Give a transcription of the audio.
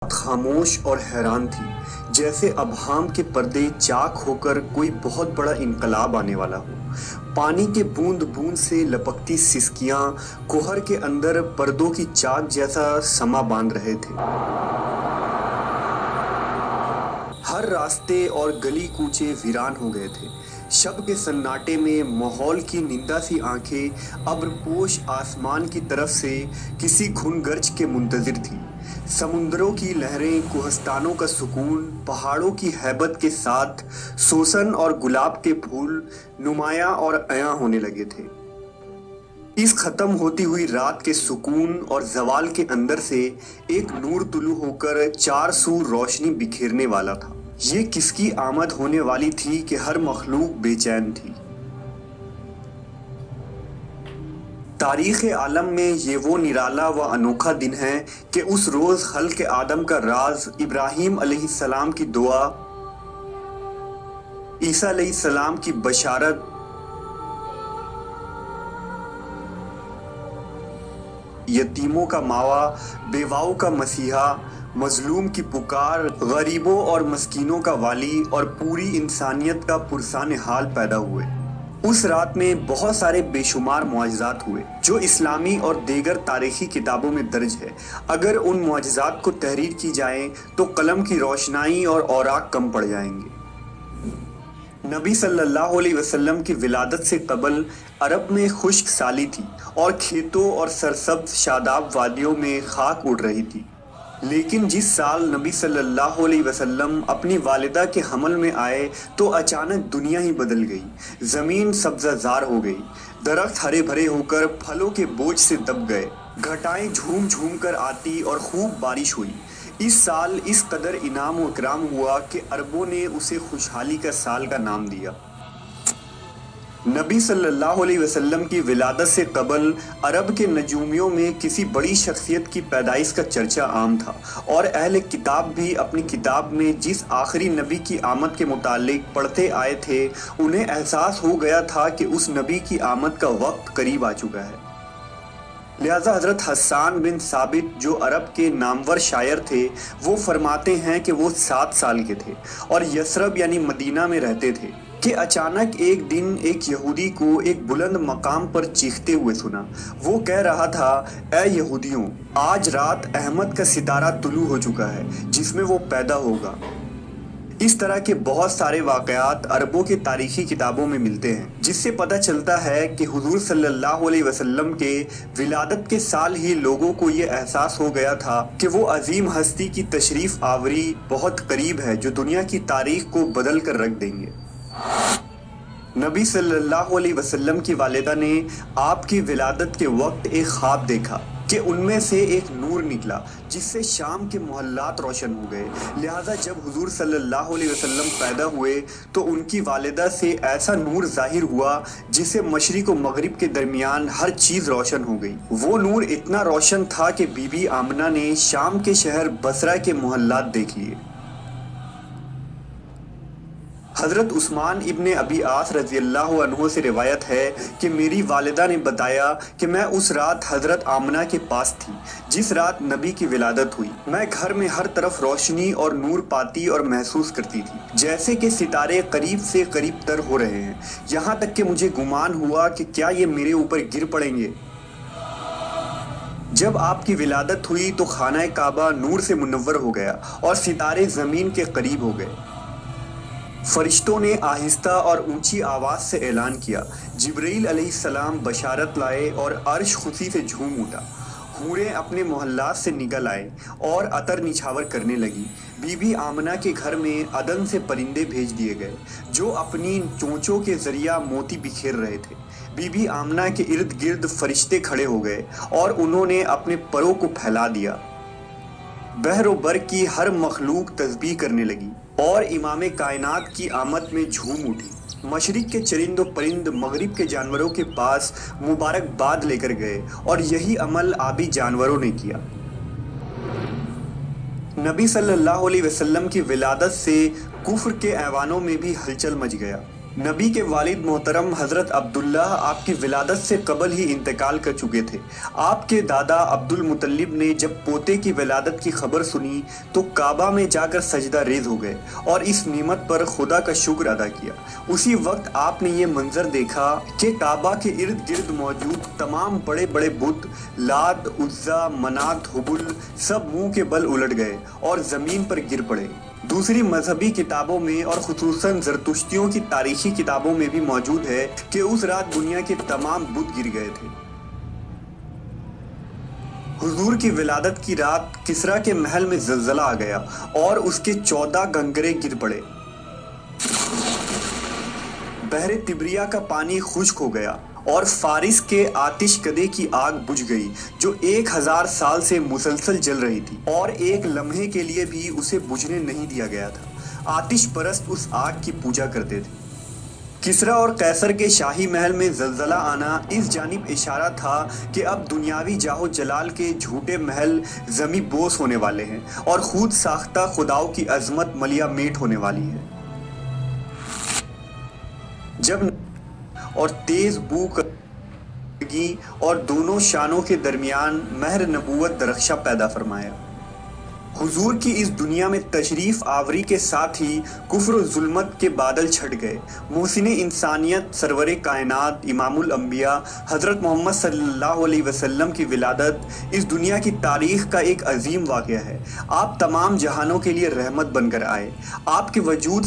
خاموش اور حیران تھی، جیسے ابہام کے پردے چاک ہو کر کوئی بہت بڑا انقلاب آنے والا ہو۔ پانی کے بوند بوند سے لپکتی سسکیاں کوہر کے اندر پردوں کی چاک جیسا سما باندھ رہے تھے۔ ہر راستے اور گلی کوچے ویران ہو گئے تھے۔ شب کے سناٹے میں ماحول کی نندا سی آنکھیں ابرپوش آسمان کی طرف سے کسی گھن گرج کے منتظر تھی۔ سمندروں کی لہریں، کوہستانوں کا سکون، پہاڑوں کی ہیبت کے ساتھ سوسن اور گلاب کے پھول نمایاں اور عیاں ہونے لگے تھے۔ اس ختم ہوتی ہوئی رات کے سکون اور زوال کے اندر سے ایک نور طلوع ہو کر چار سو روشنی بکھیرنے والا تھا۔ یہ کس کی آمد ہونے والی تھی کہ ہر مخلوق بے چین تھی۔ تاریخ عالم میں یہ وہ نرالا و انوکھا دن ہے کہ اس روز خلق آدم کا راز، ابراہیم علیہ السلام کی دعا، عیسیٰ علیہ السلام کی بشارت، یتیموں کا ماوا، بیواؤں کا مسیحا، مظلوم کی پکار، غریبوں اور مسکینوں کا والی اور پوری انسانیت کا پرسان حال پیدا ہوئے۔ اس رات میں بہت سارے بے شمار معجزات ہوئے جو اسلامی اور دیگر تاریخی کتابوں میں درج ہے۔ اگر ان معجزات کو تحریر کی جائیں تو قلم کی روشنائی اور اوراق کم پڑ جائیں گے۔ نبی صلی اللہ علیہ وسلم کی ولادت سے قبل عرب میں خشک سالی تھی اور کھیتوں اور سرسبز شاداب وادیوں میں خاک اڑ رہی تھی۔ لیکن جس سال نبی صلی اللہ علیہ وسلم اپنی والدہ کے حمل میں آئے تو اچانک دنیا ہی بدل گئی۔ زمین سبزہ زار ہو گئی، درخت ہرے بھرے ہو کر پھلوں کے بوجھ سے دب گئے، گھٹائیں جھوم جھوم کر آتی اور خوب بارش ہوئی۔ اس سال اس قدر انعام و اکرام ہوا کہ عربوں نے اسے خوشحالی کا سال کا نام دیا۔ نبی صلی اللہ علیہ وسلم کی ولادت سے قبل عرب کے نجومیوں میں کسی بڑی شخصیت کی پیدائش کا چرچا عام تھا، اور اہل کتاب بھی اپنی کتاب میں جس آخری نبی کی آمد کے متعلق پڑھتے آئے تھے، انہیں احساس ہو گیا تھا کہ اس نبی کی آمد کا وقت قریب آ چکا ہے۔ لہذا حضرت حسان بن ثابت جو عرب کے نامور شاعر تھے، وہ فرماتے ہیں کہ وہ 7 سال کے تھے اور یثرب یعنی مدینہ میں رہتے تھے کہ اچانک ایک دن ایک یہودی کو ایک بلند مقام پر چیختے ہوئے سنا۔ وہ کہہ رہا تھا، اے یہودیوں، آج رات احمد کا ستارہ طلوع ہو چکا ہے جس میں وہ پیدا ہوگا۔ اس طرح کے بہت سارے واقعات عربوں کے تاریخی کتابوں میں ملتے ہیں، جس سے پتہ چلتا ہے کہ حضور صلی اللہ علیہ وسلم کے ولادت کے سال ہی لوگوں کو یہ احساس ہو گیا تھا کہ وہ عظیم ہستی کی تشریف آوری بہت قریب ہے جو دنیا کی تاریخ کو بدل کر رکھ دیں گے۔ نبی صلی اللہ علیہ وسلم کی والدہ نے آپ کی ولادت کے وقت ایک خواب دیکھا کہ ان میں سے ایک نور نکلا جس سے شام کے محلات روشن ہو گئے۔ لہٰذا جب حضور صلی اللہ علیہ وسلم پیدا ہوئے تو ان کی والدہ سے ایسا نور ظاہر ہوا جس سے مشرق و مغرب کے درمیان ہر چیز روشن ہو گئی۔ وہ نور اتنا روشن تھا کہ بی بی آمنہ نے شام کے شہر بصرہ کے محلات دیکھ لیے۔ حضرت عثمان ابن ابی عاص رضی اللہ عنہ سے روایت ہے کہ میری والدہ نے بتایا کہ میں اس رات حضرت آمنہ کے پاس تھی جس رات نبی کی ولادت ہوئی۔ میں گھر میں ہر طرف روشنی اور نور پاتی اور محسوس کرتی تھی، جیسے کہ ستارے قریب سے قریب تر ہو رہے ہیں، یہاں تک کہ مجھے گمان ہوا کہ کیا یہ میرے اوپر گر پڑیں گے۔ جب آپ کی ولادت ہوئی تو خانہ کعبہ نور سے منور ہو گیا اور ستارے زمین کے قریب ہو گئے۔ فرشتوں نے آہستہ اور اونچی آواز سے اعلان کیا، جبرائیل علیہ السلام بشارت لائے اور عرش خوشی سے جھوم اٹھا۔ حوریں اپنے محلات سے نکل آئے اور عطر نچھاور کرنے لگی۔ بی بی آمنہ کے گھر میں عدن سے پرندے بھیج دیے گئے جو اپنی چونچوں کے ذریعہ موتی بکھیر رہے تھے۔ بی بی آمنہ کے ارد گرد فرشتے کھڑے ہو گئے اور انہوں نے اپنے پروں کو پھیلا دیا۔ بحر و بر کی ہر مخلوق تسبیح کرنے لگی اور امام کائنات کی آمد میں جھوم اٹھی۔ مشرق کے چرند و پرند مغرب کے جانوروں کے پاس مبارکباد لے کر گئے اور یہی عمل آبی جانوروں نے کیا۔ نبی صلی اللہ علیہ وسلم کی ولادت سے کفر کے ایوانوں میں بھی ہلچل مچ گیا۔ نبی کے والد محترم حضرت عبداللہ آپ کی ولادت سے قبل ہی انتقال کر چکے تھے۔ آپ کے دادا عبد المطلب نے جب پوتے کی ولادت کی خبر سنی تو کعبہ میں جا کر سجدہ ریز ہو گئے اور اس نعمت پر خدا کا شکر ادا کیا۔ اسی وقت آپ نے یہ منظر دیکھا کہ کعبہ کے ارد گرد موجود تمام بڑے بڑے بت لات، عزا، منات، حبل سب منہ کے بل الٹ گئے اور زمین پر گر پڑے۔ دوسری مذہبی کتابوں میں اور خصوصاً زرتشتیوں کی تاریخی کتابوں میں بھی موجود ہے کہ اس رات دنیا کے تمام بت گر گئے تھے۔ حضور کی ولادت کی رات کسریٰ کے محل میں زلزلہ آ گیا اور اس کے 14 گنگرے گر پڑے۔ بحر تبریہ کا پانی خشک ہو گیا اور فارس کے آتش کدے کی آگ بجھ گئی جو 1000 سال سے مسلسل جل رہی تھی اور ایک لمحے کے لیے بھی اسے بجھنے نہیں دیا گیا تھا۔ آتش پرست اس آگ کی پوجا کرتے تھے۔ کسریٰ اور قیصر کے شاہی محل میں زلزلہ آنا اس جانب اشارہ تھا کہ اب دنیاوی جاہ و جلال کے جھوٹے محل زمیں بوس ہونے والے ہیں اور خود ساختہ خداؤں کی عظمت ملیا میٹ ہونے والی ہے۔ جب اور تیز بو لگی اور دونوں شانوں کے درمیان مہر نبوت درخشاں پیدا فرمایا۔ حضور کی اس دنیا میں تشریف آوری کے ساتھ ہی کفر و ظلمت کے بادل چھٹ گئے۔ محسن انسانیت سرور کائنات امام الانبیاء حضرت محمد صلی اللہ علیہ وسلم کی ولادت اس دنیا کی تاریخ کا ایک عظیم واقعہ ہے۔ آپ تمام جہانوں کے لیے رحمت بن کر آئے۔ آپ کے وجود